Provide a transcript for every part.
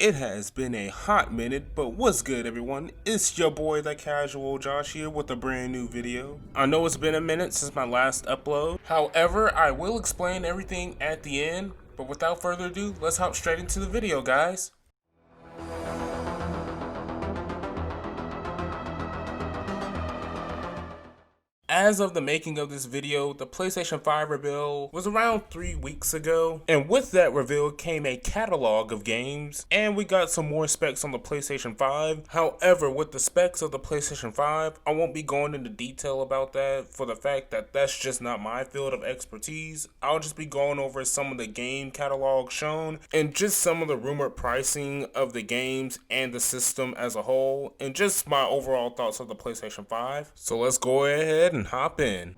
It has been a hot minute, but what's good everyone? It's your boy the Casual Josh here with a brand new video. I know it's been a minute since my last upload. However, I will explain everything at the end, but without further ado, let's hop straight into the video, guys. As of the making of this video, the PlayStation 5 reveal was around 3 weeks ago, and with that reveal came a catalog of games, and we got some more specs on the PlayStation 5. However, with the specs of the PlayStation 5, I won't be going into detail about that for the fact that that's just not my field of expertise. I'll just be going over some of the game catalog shown, and just some of the rumored pricing of the games and the system as a whole, and just my overall thoughts of the PlayStation 5. So let's go ahead and hop in.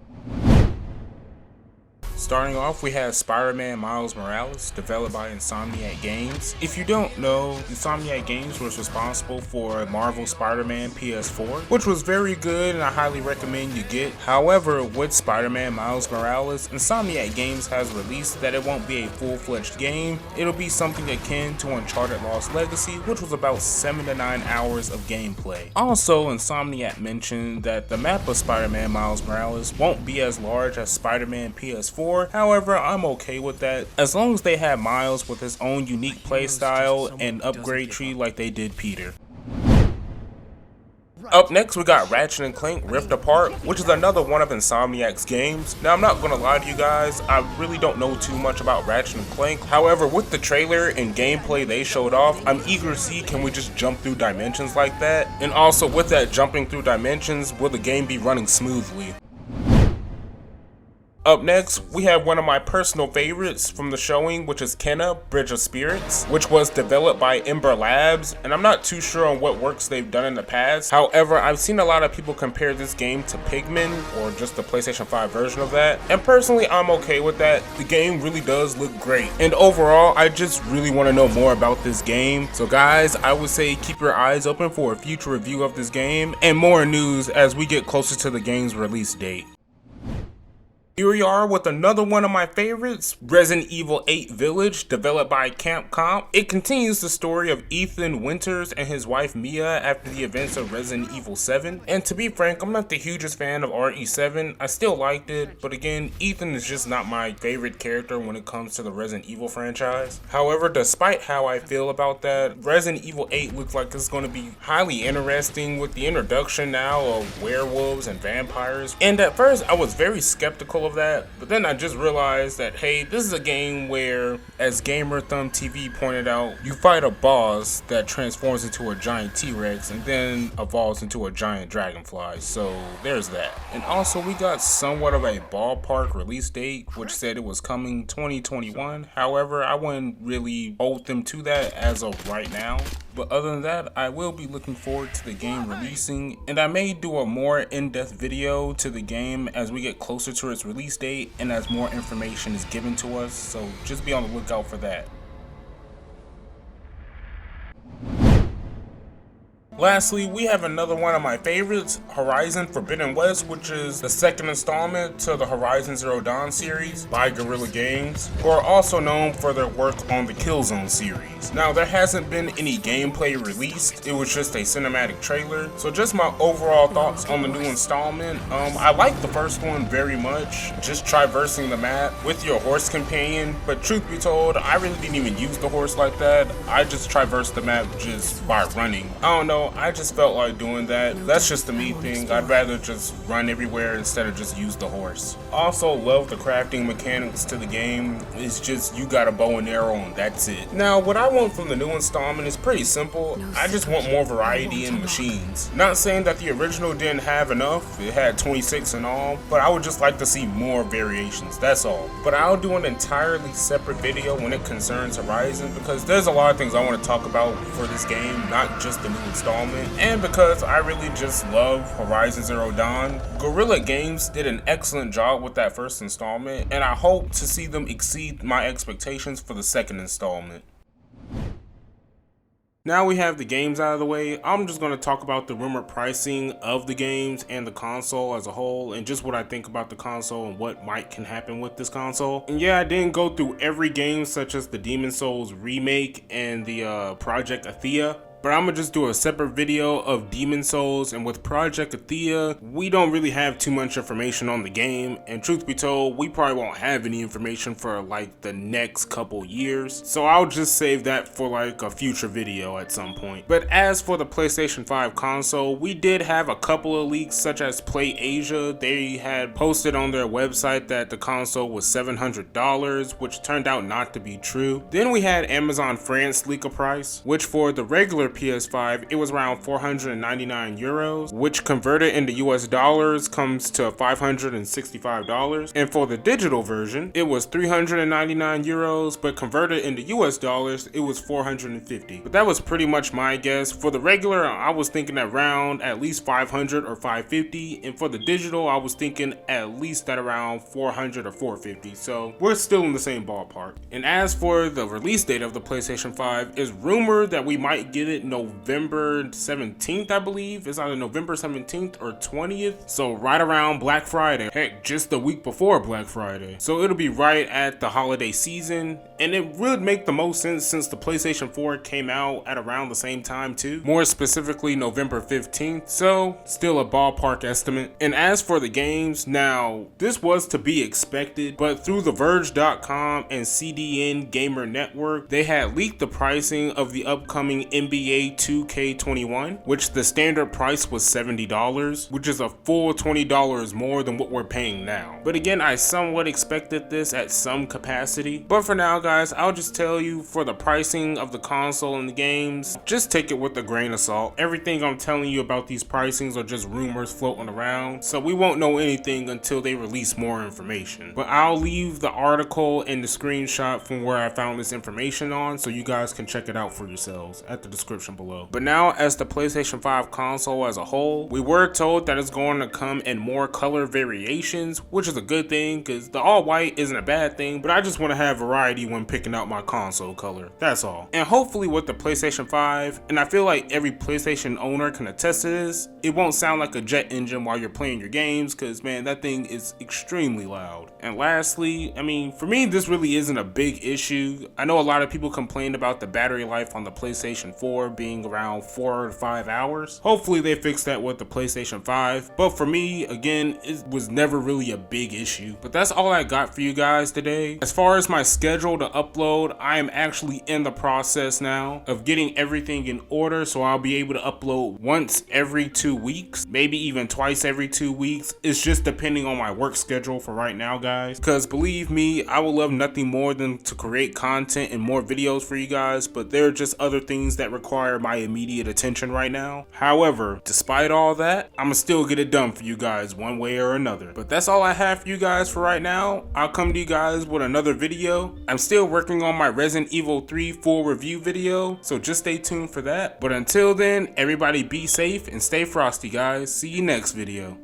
Starting off, we have Spider-Man Miles Morales, developed by Insomniac Games. If you don't know, Insomniac Games was responsible for Marvel Spider-Man PS4, which was very good and I highly recommend you get. However, with Spider-Man Miles Morales, Insomniac Games has released that it won't be a full-fledged game. It'll be something akin to Uncharted Lost Legacy, which was about 7 to 9 hours of gameplay. Also, Insomniac mentioned that the map of Spider-Man Miles Morales won't be as large as Spider-Man PS4. However, I'm okay with that, as long as they have Miles with his own unique playstyle and upgrade tree like they did Peter. Up next, we got Ratchet & Clank Rift Apart, which is another one of Insomniac's games. Now, I'm not gonna lie to you guys, I really don't know too much about Ratchet & Clank. However, with the trailer and gameplay they showed off, I'm eager to see, can we just jump through dimensions like that? And also, with that jumping through dimensions, will the game be running smoothly? Up next, we have one of my personal favorites from the showing, which is Kena, Bridge of Spirits, which was developed by Ember Labs, and I'm not too sure on what works they've done in the past. However, I've seen a lot of people compare this game to Pikmin, or just the PlayStation 5 version of that, and personally, I'm okay with that. The game really does look great, and overall, I just really want to know more about this game. So guys, I would say keep your eyes open for a future review of this game, and more news as we get closer to the game's release date. Here we are with another one of my favorites, Resident Evil 8 Village, developed by Capcom. It continues the story of Ethan Winters and his wife Mia after the events of Resident Evil 7. And to be frank, I'm not the hugest fan of RE7. I still liked it, but again, Ethan is just not my favorite character when it comes to the Resident Evil franchise. However, despite how I feel about that, Resident Evil 8 looks like it's going to be highly interesting with the introduction now of werewolves and vampires. And at first, I was very skeptical of that, but then I just realized that, hey, this is a game where, as Gamer Thumb TV pointed out, you fight a boss that transforms into a giant T-Rex and then evolves into a giant dragonfly, so there's that. And also, we got somewhat of a ballpark release date, which said it was coming 2021. However, I wouldn't really hold them to that as of right now. But other than that, I will be looking forward to the game releasing, and I may do a more in-depth video to the game as we get closer to its release date and as more information is given to us, so just be on the lookout for that. Lastly, we have another one of my favorites, Horizon Forbidden West, which is the second installment to the Horizon Zero Dawn series by Guerrilla Games, who are also known for their work on the Killzone series. Now, there hasn't been any gameplay released, it was just a cinematic trailer, so just my overall thoughts on the new installment. I like the first one very much, just traversing the map with your horse companion, but truth be told, I really didn't even use the horse like that. I just traversed the map just by running. I don't know, I just felt like doing that. That's just the me thing. I'd rather just run everywhere instead of just use the horse. Also love the crafting mechanics to the game. It's just you got a bow and arrow and that's it. Now what I want from the new installment is pretty simple. I just want more variety in machines. Not saying that the original didn't have enough. It had 26 in all, but I would just like to see more variations. That's all. But I'll do an entirely separate video when it concerns Horizon, because there's a lot of things I want to talk about for this game, not just the new installment. And because I really just love Horizon Zero Dawn, Guerrilla Games did an excellent job with that first installment, and I hope to see them. them exceed my expectations for the second installment. Now we have the games out of the way, I'm just going to talk about the rumored pricing of the games and the console as a whole, and just what I think about the console and what can happen with this console. And yeah, I didn't go through every game such as the Demon Souls remake and the Project Athea, but I'm gonna just do a separate video of Demon Souls. And with Project Athea, we don't really have too much information on the game, and truth be told, we probably won't have any information for like the next couple years, so I'll just save that for like a future video at some point. But as for the PlayStation 5 console, we did have a couple of leaks, such as Play Asia. They had posted on their website that the console was $700, which turned out not to be true. Then we had Amazon France leak a price, which for the regular PS5, it was around 499 euros, which converted into US dollars comes to $565. And for the digital version, it was 399 euros, but converted into US dollars, it was 450. But that was pretty much my guess. For the regular, I was thinking around at least 500 or 550, and for the digital, I was thinking at least at around 400 or 450. So we're still in the same ballpark. And as for the release date of the PlayStation 5, it's rumored that we might get it November 17th, I believe. It's either November 17th or 20th. So right around Black Friday. Heck, just the week before Black Friday. So it'll be right at the holiday season. And it would make the most sense since the PlayStation 4 came out at around the same time too. More specifically November 15th. So still a ballpark estimate. And as for the games, now this was to be expected, but through TheVerge.com and CDN Gamer Network, they had leaked the pricing of the upcoming NBA 2K21, which the standard price was $70, which is a full $20 more than what we're paying now. But again, I somewhat expected this at some capacity. But for now, guys, I'll just tell you, for the pricing of the console and the games, just take it with a grain of salt. Everything I'm telling you about these pricings are just rumors floating around, so we won't know anything until they release more information. But I'll leave the article and the screenshot from where I found this information on, so you guys can check it out for yourselves at the description below. But now, as the PlayStation 5 console as a whole, we were told that it's going to come in more color variations, which is a good thing because the all white isn't a bad thing, but I just want to have variety when picking out my console color, that's all. And hopefully with the PlayStation 5, and I feel like every PlayStation owner can attest to this, it won't sound like a jet engine while you're playing your games, because man, that thing is extremely loud. And lastly, I mean, for me, this really isn't a big issue. I know a lot of people complained about the battery life on the PlayStation 4 being around 4 to 5 hours. Hopefully they fix that with the PlayStation 5, but for me, again, it was never really a big issue. But that's all I got for you guys today. As far as my schedule to upload, I am actually in the process now of getting everything in order, so I'll be able to upload once every 2 weeks, maybe even twice every 2 weeks. It's just depending on my work schedule for right now, guys, because believe me, I would love nothing more than to create content and more videos for you guys, but there are just other things that require my immediate attention right now. However, despite all that, I'ma still get it done for you guys one way or another. But that's all I have for you guys for right now. I'll come to you guys with another video. I'm still working on my Resident Evil 3 full review video, so just stay tuned for that. But until then, everybody be safe and stay frosty, guys. See you next video.